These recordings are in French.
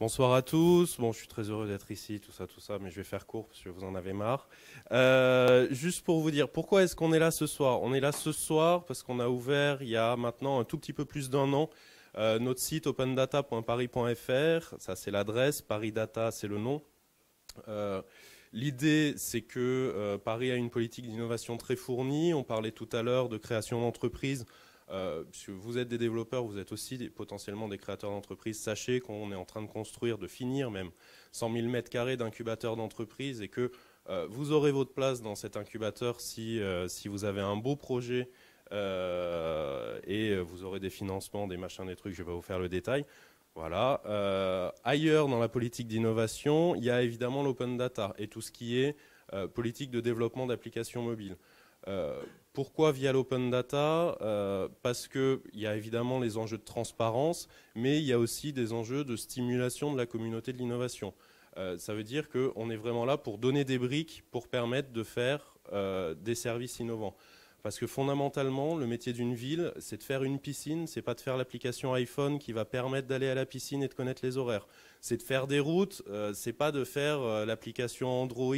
Bonsoir à tous. Bon, je suis très heureux d'être ici, tout ça, mais je vais faire court parce que vous en avez marre. Juste pour vous dire, pourquoi est-ce qu'on est là ce soir? On est là ce soir parce qu'on a ouvert il y a maintenant un tout petit peu plus d'un an notre site opendata.paris.fr. Ça, c'est l'adresse. Paris Data, c'est le nom. L'idée, c'est que Paris a une politique d'innovation très fournie. On parlait tout à l'heure de création d'entreprises. Puisque vous êtes des développeurs, vous êtes aussi potentiellement des créateurs d'entreprises. Sachez qu'on est en train de construire, de finir même 100 000 mètres carrés d'incubateurs d'entreprises et que vous aurez votre place dans cet incubateur si vous avez un beau projet et vous aurez des financements, des machins, des trucs. Je vais pas vous faire le détail. Voilà. Ailleurs dans la politique d'innovation, il y a évidemment l'open data et tout ce qui est politique de développement d'applications mobiles. Pourquoi via l'open data? Parce qu'il y a évidemment les enjeux de transparence, mais il y a aussi des enjeux de stimulation de la communauté de l'innovation. Ça veut dire qu'on est vraiment là pour donner des briques pour permettre de faire des services innovants. Parce que fondamentalement, le métier d'une ville, c'est de faire une piscine, c'est pas de faire l'application iPhone qui va permettre d'aller à la piscine et de connaître les horaires. C'est de faire des routes, c'est pas de faire l'application Android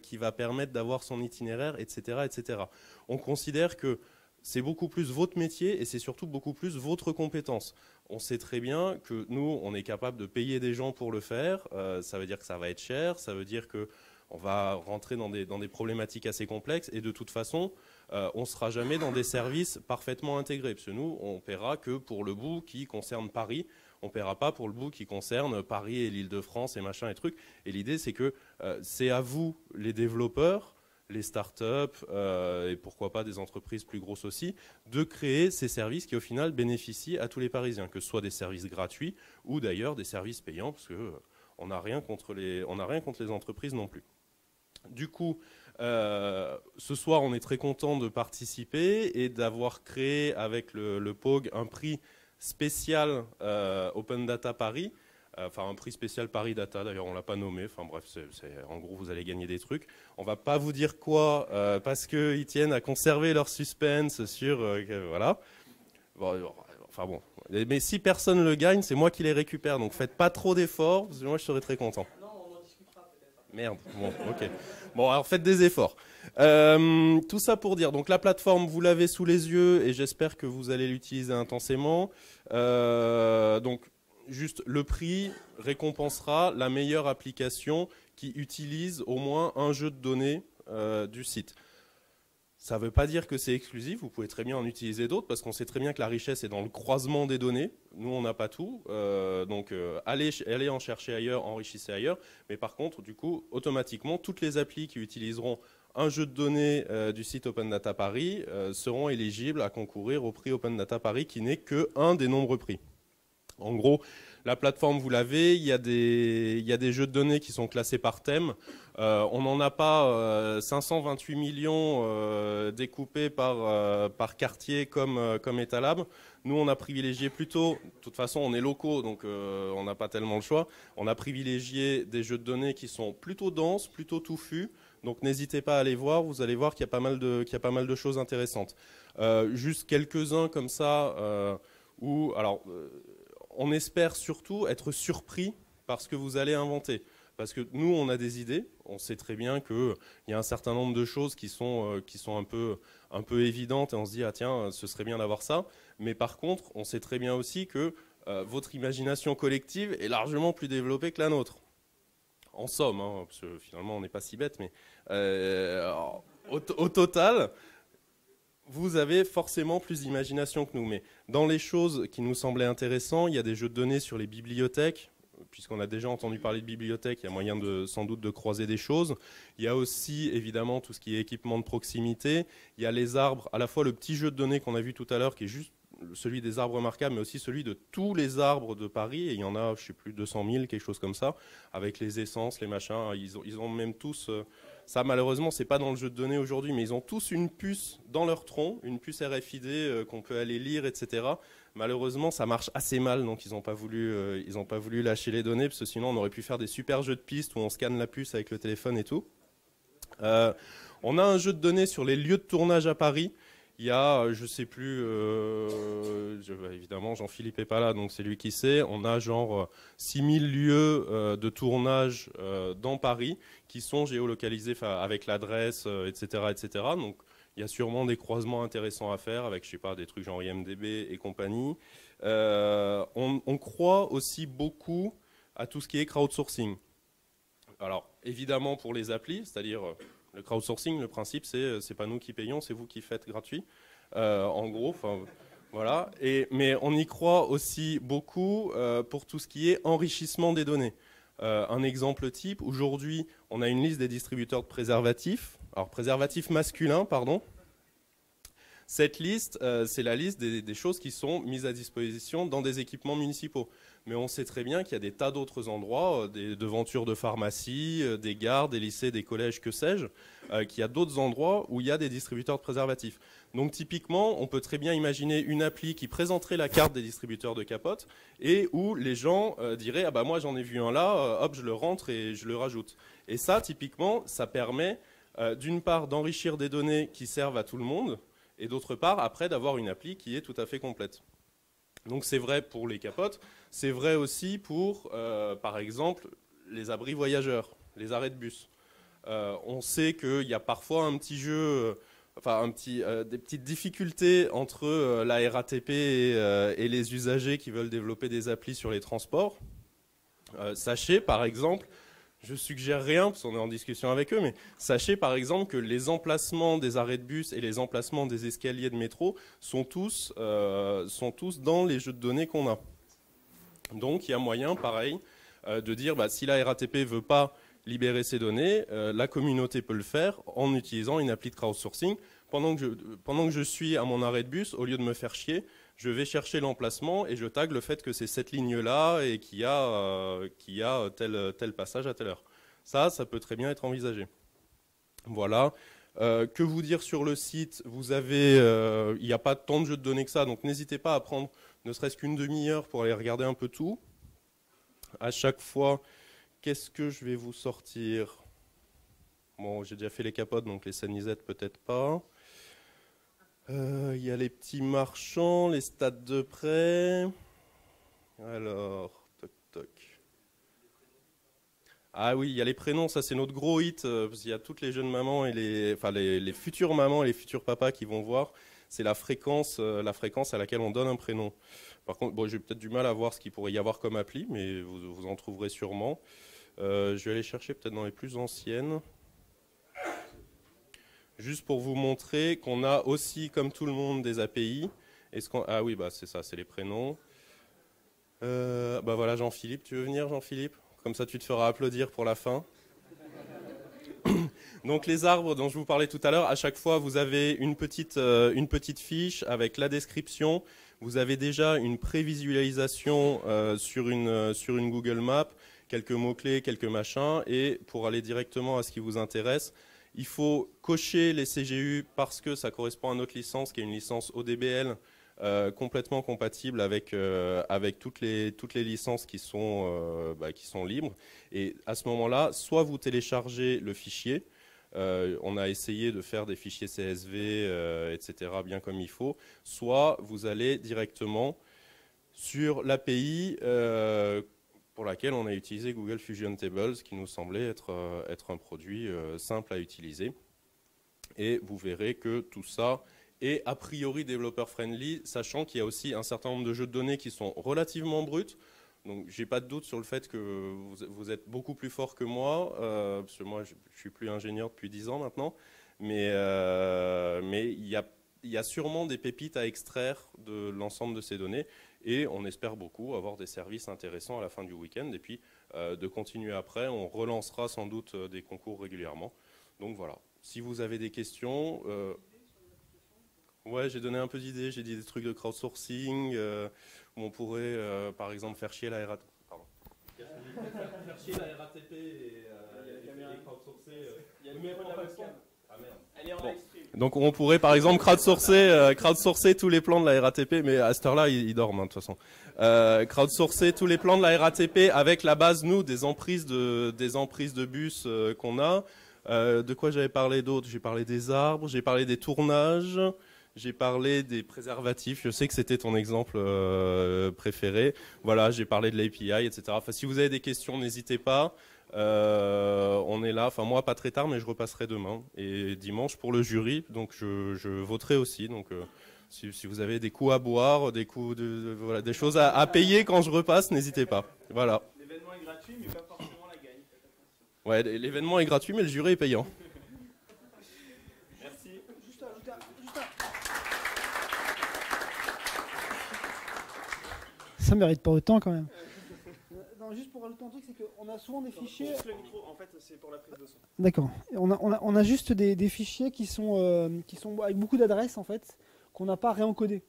qui va permettre d'avoir son itinéraire, etc., etc. On considère que c'est beaucoup plus votre métier et c'est surtout beaucoup plus votre compétence. On sait très bien que nous, on est capable de payer des gens pour le faire. Ça veut dire que ça va être cher, ça veut dire que on va rentrer dans des problématiques assez complexes et de toute façon, on ne sera jamais dans des services parfaitement intégrés. Parce que nous, on ne paiera que pour le bout qui concerne Paris. On ne paiera pas pour le bout qui concerne Paris et l'Île-de-France et machin et trucs. Et l'idée, c'est que c'est à vous, les développeurs, les startups et pourquoi pas des entreprises plus grosses aussi, de créer ces services qui au final bénéficient à tous les Parisiens, que ce soit des services gratuits ou d'ailleurs des services payants, parce que on n'a rien contre les entreprises non plus. Du coup, ce soir, on est très content de participer et d'avoir créé avec le POG un prix spécial Open Data Paris. Enfin, un prix spécial Paris Data, d'ailleurs, on ne l'a pas nommé. Enfin bref, en gros, vous allez gagner des trucs. On ne va pas vous dire quoi, parce qu'ils tiennent à conserver leur suspense sur... voilà. Bon, enfin bon. Mais si personne le gagne, c'est moi qui les récupère. Donc faites pas trop d'efforts, parce que moi, je serai très content. Merde, bon, ok. Bon, alors faites des efforts. Tout ça pour dire, donc la plateforme, vous l'avez sous les yeux et j'espère que vous allez l'utiliser intensément. Donc, juste le prix récompensera la meilleure application qui utilise au moins un jeu de données du site. Ça ne veut pas dire que c'est exclusif, vous pouvez très bien en utiliser d'autres parce qu'on sait très bien que la richesse est dans le croisement des données. Nous, on n'a pas tout, donc allez en chercher ailleurs, enrichissez ailleurs. Mais par contre, du coup, automatiquement, toutes les applis qui utiliseront un jeu de données du site Open Data Paris seront éligibles à concourir au prix Open Data Paris qui n'est qu'un des nombreux prix. En gros, la plateforme, vous l'avez, il y a des jeux de données qui sont classés par thème. On n'en a pas 528 millions découpés par quartier comme Etalab. Nous, on a privilégié plutôt, de toute façon, on est locaux, donc on n'a pas tellement le choix. On a privilégié des jeux de données qui sont plutôt denses, plutôt touffus. Donc n'hésitez pas à aller voir, vous allez voir qu'il y a pas mal de choses intéressantes. Juste quelques-uns comme ça, où... alors, on espère surtout être surpris par ce que vous allez inventer. Parce que nous, on a des idées, on sait très bien qu'il y a un certain nombre de choses qui sont un peu évidentes et on se dit, ah tiens, ce serait bien d'avoir ça. Mais par contre, on sait très bien aussi que votre imagination collective est largement plus développée que la nôtre. En somme, hein, parce que finalement, on n'est pas si bête, mais au total... Vous avez forcément plus d'imagination que nous, mais dans les choses qui nous semblaient intéressantes, il y a des jeux de données sur les bibliothèques, puisqu'on a déjà entendu parler de bibliothèques, il y a moyen sans doute de croiser des choses. Il y a aussi évidemment tout ce qui est équipement de proximité, il y a les arbres, à la fois le petit jeu de données qu'on a vu tout à l'heure, qui est juste celui des arbres remarquables, mais aussi celui de tous les arbres de Paris, et il y en a, je ne sais plus, 200 000, quelque chose comme ça, avec les essences, les machins, ils ont même tous... Ça, malheureusement, c'est pas dans le jeu de données aujourd'hui, mais ils ont tous une puce dans leur tronc, une puce RFID qu'on peut aller lire, etc. Malheureusement, ça marche assez mal, donc ils n'ont pas voulu lâcher les données, parce que sinon, on aurait pu faire des super jeux de pistes où on scanne la puce avec le téléphone et tout. On a un jeu de données sur les lieux de tournage à Paris. Il y a, je sais plus, évidemment Jean-Philippe est pas là, donc c'est lui qui sait, on a genre 6000 lieux de tournage dans Paris qui sont géolocalisés avec l'adresse, etc., etc. Donc il y a sûrement des croisements intéressants à faire avec, je sais pas, des trucs genre IMDb et compagnie. On croit aussi beaucoup à tout ce qui est crowdsourcing. Alors évidemment pour les applis, c'est-à-dire le crowdsourcing, le principe c'est pas nous qui payons, c'est vous qui faites gratuit. En gros, voilà. Mais on y croit aussi beaucoup pour tout ce qui est enrichissement des données. Un exemple type, aujourd'hui, on a une liste des distributeurs de préservatifs, alors préservatifs masculins, pardon. Cette liste, c'est la liste des choses qui sont mises à disposition dans des équipements municipaux. Mais on sait très bien qu'il y a des tas d'autres endroits, des devantures de pharmacie, des gares, des lycées, des collèges, que sais-je, qu'il y a d'autres endroits où il y a des distributeurs de préservatifs. Donc typiquement, on peut très bien imaginer une appli qui présenterait la carte des distributeurs de capotes et où les gens diraient « Ah bah moi j'en ai vu un là, hop, je le rentre et je le rajoute ». Et ça, typiquement, ça permet d'une part d'enrichir des données qui servent à tout le monde et d'autre part, après, d'avoir une appli qui est tout à fait complète. Donc c'est vrai pour les capotes, c'est vrai aussi pour, par exemple, les abris voyageurs, les arrêts de bus. On sait qu'il y a parfois un petit jeu, des petites difficultés entre la RATP et les usagers qui veulent développer des applis sur les transports. Sachez, par exemple, je suggère rien parce qu'on est en discussion avec eux, mais sachez par exemple que les emplacements des arrêts de bus et les emplacements des escaliers de métro sont tous dans les jeux de données qu'on a. Donc il y a moyen, pareil, de dire si la RATP ne veut pas libérer ces données, la communauté peut le faire en utilisant une appli de crowdsourcing. Pendant que je suis à mon arrêt de bus, au lieu de me faire chier, je vais chercher l'emplacement et je tag le fait que c'est cette ligne-là et qu'il y a tel passage à telle heure. Ça peut très bien être envisagé. Voilà. Que vous dire sur le site? Vous avez, il n'y a pas tant de jeux de données que ça, donc n'hésitez pas à prendre ne serait-ce qu'une demi-heure pour aller regarder un peu tout. À chaque fois, qu'est-ce que je vais vous sortir? Bon, j'ai déjà fait les capotes, donc les Sanisettes peut-être pas. Il y a les petits marchands, les stades de prêt. Alors, toc toc. Ah oui, il y a les prénoms, ça c'est notre gros hit, parce qu'il y a toutes les jeunes mamans et les futures mamans et les futurs papas qui vont voir. C'est la fréquence à laquelle on donne un prénom. Par contre, bon, j'ai peut-être du mal à voir ce qu'il pourrait y avoir comme appli, mais vous en trouverez sûrement. Je vais aller chercher peut-être dans les plus anciennes. Juste pour vous montrer qu'on a aussi, comme tout le monde, des API. Ah oui, c'est ça, c'est les prénoms. Voilà, Jean-Philippe, tu veux venir, Jean-Philippe? Comme ça, tu te feras applaudir pour la fin. Donc les arbres dont je vous parlais tout à l'heure, à chaque fois, vous avez une petite fiche avec la description. Vous avez déjà une prévisualisation sur une Google Map, quelques mots-clés, quelques machins. Et pour aller directement à ce qui vous intéresse, il faut cocher les CGU parce que ça correspond à notre licence, qui est une licence ODBL, complètement compatible avec toutes les licences qui sont libres. Et à ce moment-là, soit vous téléchargez le fichier, on a essayé de faire des fichiers CSV, etc., bien comme il faut, soit vous allez directement sur l'API pour laquelle on a utilisé Google Fusion Tables, qui nous semblait être un produit simple à utiliser. Et vous verrez que tout ça est a priori développeur friendly, sachant qu'il y a aussi un certain nombre de jeux de données qui sont relativement bruts. Donc j'ai pas de doute sur le fait que vous êtes beaucoup plus fort que moi, parce que moi je suis plus ingénieur depuis 10 ans maintenant, mais il y a sûrement des pépites à extraire de l'ensemble de ces données, et on espère beaucoup avoir des services intéressants à la fin du week-end, et puis de continuer après, on relancera sans doute des concours régulièrement. Donc voilà, si vous avez des questions... Ouais, j'ai donné un peu d'idées, j'ai dit des trucs de crowdsourcing, où on pourrait, par exemple, faire chier la RATP. Pardon. Faire chier la RATP et crowdsourcer. Ah merde. Elle est en live stream. Donc on pourrait, par exemple, crowdsourcer tous les plans de la RATP, mais à cette heure-là, ils dorment, de toute façon. Crowdsourcer tous les plans de la RATP avec la base, nous, des emprises de bus qu'on a. De quoi j'avais parlé d'autre? J'ai parlé des arbres, j'ai parlé des tournages. J'ai parlé des préservatifs. Je sais que c'était ton exemple préféré. Voilà, j'ai parlé de l'API, etc. Enfin, si vous avez des questions, n'hésitez pas. On est là. Enfin, moi, pas très tard, mais je repasserai demain et dimanche pour le jury. Donc, je voterai aussi. Donc, si vous avez des coups à boire, voilà, des choses à payer quand je repasse, n'hésitez pas. Voilà. L'événement est gratuit, mais pas forcément la gagne. Ouais, l'événement est gratuit, mais le jury est payant. Merci. Ça mérite pas autant quand même. Non, juste pour rajouter un truc, c'est qu'on a souvent des fichiers. Le micro, en fait, c'est pour la prise de son. D'accord. On a juste des fichiers qui sont avec beaucoup d'adresses en fait, qu'on n'a pas réencodés.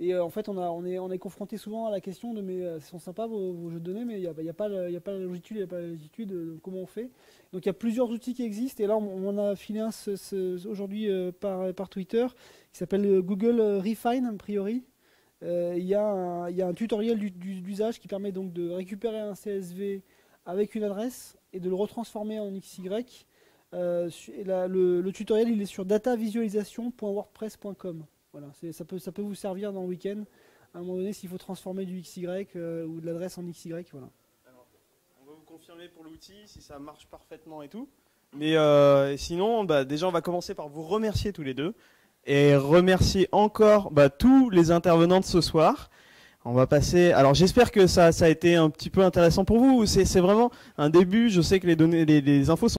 Et en fait, on est confronté souvent à la question de mais ce sont sympas vos jeux de données, mais il n'y a pas la longitude, il n'y a pas la latitude, comment on fait. Donc il y a plusieurs outils qui existent, et là on en a filé un aujourd'hui par Twitter, qui s'appelle Google Refine a priori. Il y a un tutoriel d'usage qui permet donc de récupérer un CSV avec une adresse et de le retransformer en XY. Le tutoriel il est sur datavisualisation.wordpress.com. Voilà, ça peut vous servir dans le week-end. À un moment donné, s'il faut transformer du XY ou de l'adresse en XY, voilà. Alors, on va vous confirmer pour l'outil si ça marche parfaitement et tout. Mais sinon, déjà, on va commencer par vous remercier tous les deux et remercier encore tous les intervenants de ce soir. On va passer. Alors, j'espère que ça a été un petit peu intéressant pour vous. C'est vraiment un début. Je sais que les infos sont